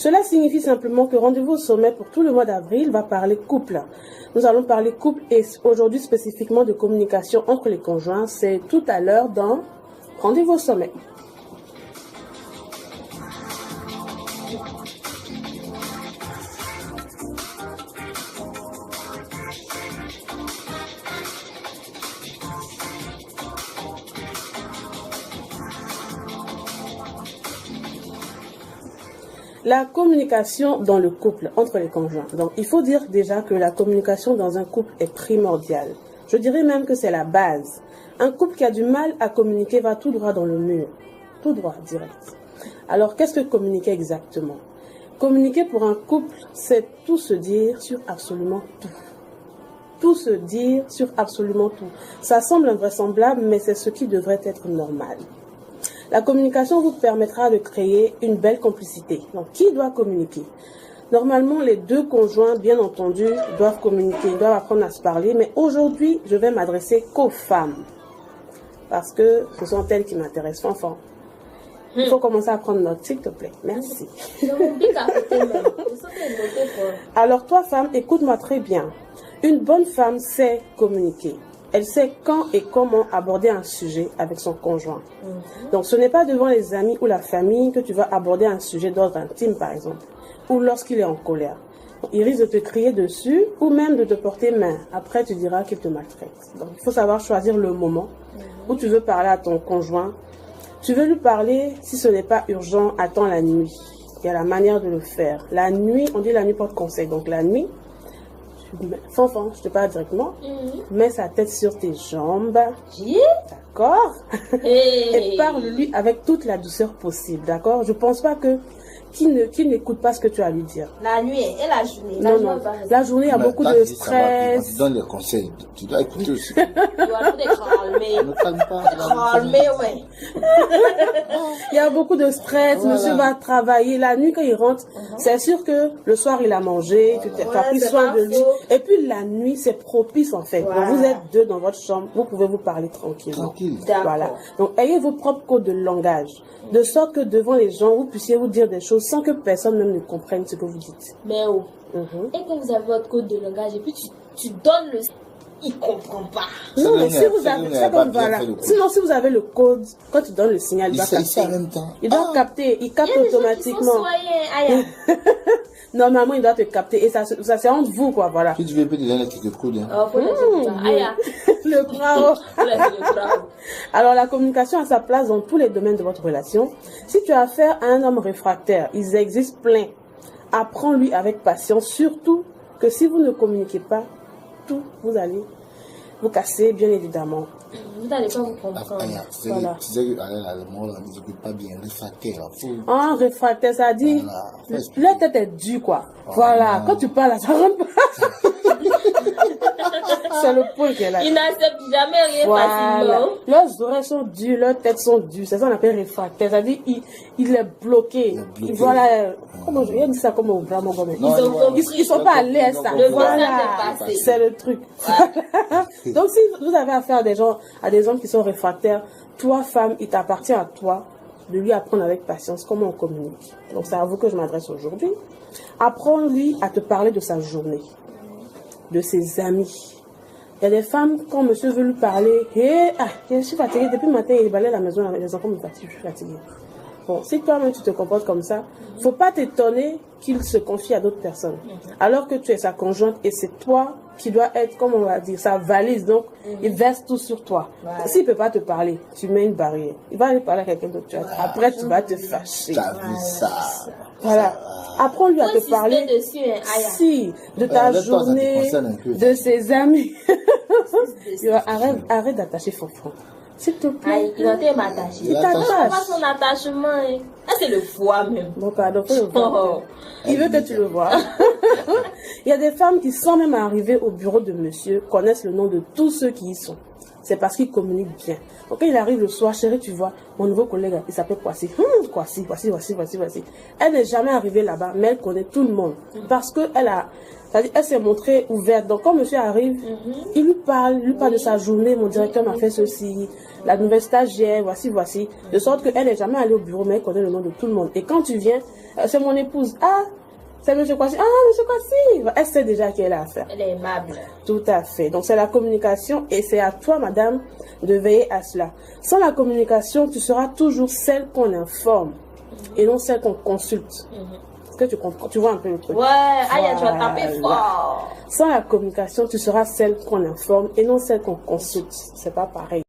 Cela signifie simplement que Rendez-vous au sommet pour tout le mois d'avril va parler couple. Nous allons parler couple et aujourd'hui spécifiquement de communication entre les conjoints. C'est tout à l'heure dans Rendez-vous au sommet. La communication dans le couple, entre les conjoints. Donc, il faut dire déjà que la communication dans un couple est primordiale. Je dirais même que c'est la base. Un couple qui a du mal à communiquer va tout droit dans le mur. Tout droit, direct. Alors, qu'est-ce que communiquer exactement? Communiquer pour un couple, c'est tout se dire sur absolument tout. Tout se dire sur absolument tout. Ça semble invraisemblable, mais c'est ce qui devrait être normal. La communication vous permettra de créer une belle complicité. Donc, qui doit communiquer? Normalement, les deux conjoints, bien entendu, doivent communiquer, ils doivent apprendre à se parler. Mais aujourd'hui, je vais m'adresser qu'aux femmes. Parce que ce sont elles qui m'intéressent. Enfin, il faut commencer à prendre note, s'il te plaît. Merci. Alors, toi, femme, écoute-moi très bien. Une bonne femme sait communiquer. Elle sait quand et comment aborder un sujet avec son conjoint. Donc, ce n'est pas devant les amis ou la famille que tu vas aborder un sujet d'ordre intime, par exemple, ou lorsqu'il est en colère. Donc, il risque de te crier dessus ou même de te porter main. Après, tu diras qu'il te maltraite. Donc, il faut savoir choisir le moment où tu veux parler à ton conjoint. Tu veux lui parler, si ce n'est pas urgent, attends la nuit. Il y a la manière de le faire. La nuit, on dit la nuit porte conseil. Donc, la nuit, Fanfan, je te parle directement. Mets sa tête sur tes jambes. D'accord. Et parle-lui avec toute la douceur possible. D'accord. Je pense pas que qu'il n'écoute pas ce que tu as à lui dire. La nuit et la journée. Non. La journée, il y a beaucoup de stress. Tu donnes les conseils. Tu dois écouter aussi. Tu dois te calmer. Ne calme pas. Calmer, ouais. Il y a beaucoup de stress. Voilà. Monsieur va travailler. La nuit, quand il rentre, c'est sûr que le soir, il a mangé. Tu as pris soin de lui. Et puis, la nuit, c'est propice, en fait. Voilà. Donc, vous êtes deux dans votre chambre. Vous pouvez vous parler tranquillement. Tranquille. Voilà. Donc, ayez vos propres codes de langage. De sorte que devant les gens, vous puissiez vous dire des choses sans que personne même ne comprenne ce que vous dites. Mais oh. Et quand vous avez votre code de langage et puis tu donnes le... Il comprend pas. Non, mais si vous avez... Voilà. Sinon, si vous avez le code, quand tu donnes le signal, il va capter. En même temps. Il doit capter. Il capte automatiquement. Normalement, il doit te capter. Et ça c'est entre vous, quoi. Voilà. Si tu veux, peut te donner quelques coups. Le bravo. Alors, la communication a sa place dans tous les domaines de votre relation. Si tu as affaire à un homme réfractaire, ils existent plein. Apprends-lui avec patience, surtout que si vous ne communiquez pas, tout, vous allez vous casser, bien évidemment. Vous n'allez pas vous comprendre. Voilà. Tu sais qu'allemand, on ne s'occupe pas bien, réfractaire. Ah, réfractaire, ça dit, voilà. Leur tête est dure, quoi. Voilà, quand tu parles, ça rentre pas. C'est le point qu'elle a. Ils n'acceptent jamais rien facilement. Leurs oreilles sont dures, leurs têtes sont dures. C'est ça qu'on appelle réfractaire. Ça dit, il est bloqué. Voilà. Comment je dis ça comme au vraiment comme ils sont pas à l'aise, ça. Voilà. C'est le truc. Donc, si vous avez affaire à des hommes qui sont réfractaires, toi, femme, il t'appartient à toi de lui apprendre avec patience comment on communique. Donc, c'est à vous que je m'adresse aujourd'hui. Apprends-lui à te parler de sa journée, de ses amis. Il y a des femmes, quand monsieur veut lui parler, je suis fatiguée, depuis le matin, il balaye la maison, les enfants me fatiguent, je suis fatiguée. Bon, si toi-même tu te comportes comme ça, faut pas t'étonner qu'il se confie à d'autres personnes. Alors que tu es sa conjointe et c'est toi qui dois être, comme on va dire, sa valise. Donc, il verse tout sur toi. Voilà. S'il peut pas te parler, tu mets une barrière. Il va aller parler à quelqu'un d'autre. Après, tu vas te fâcher. Voilà. Apprends-lui à te parler de ta journée, de ses amis. Arrête d'attacher Fanfan. S'il te plaît. Il va m'attacher. Il t'attache. Pas son attachement. C'est le foie même. Bon, pardon, faut le voir. Il veut que tu le vois. Il y a des femmes qui, sans même arriver au bureau de monsieur, connaissent le nom de tous ceux qui y sont. C'est parce qu'ils communiquent bien. Donc, quand il arrive le soir, chérie, tu vois, mon nouveau collègue, il s'appelle Kwasi. Kwasi. Elle n'est jamais arrivée là-bas, mais elle connaît tout le monde. Parce qu'elle a C'est-à-dire, elle s'est montrée ouverte. Donc, quand monsieur arrive, il lui parle de sa journée. Mon directeur m'a fait ceci, la nouvelle stagiaire, voici. De sorte qu'elle n'est jamais allée au bureau, mais elle connaît le nom de tout le monde. Et quand tu viens, c'est mon épouse. Ah, c'est monsieur Kwasi. Ah, monsieur Kwasi. Elle sait déjà qu'elle a affaire. Elle est aimable. Tout à fait. Donc, c'est la communication et c'est à toi, madame, de veiller à cela. Sans la communication, tu seras toujours celle qu'on informe et non celle qu'on consulte. Est-ce que tu comprends? Tu vois un peu le truc? Ouais, aïe, tu vas taper fort. Sans la communication, tu seras celle qu'on informe et non celle qu'on consulte. C'est pas pareil.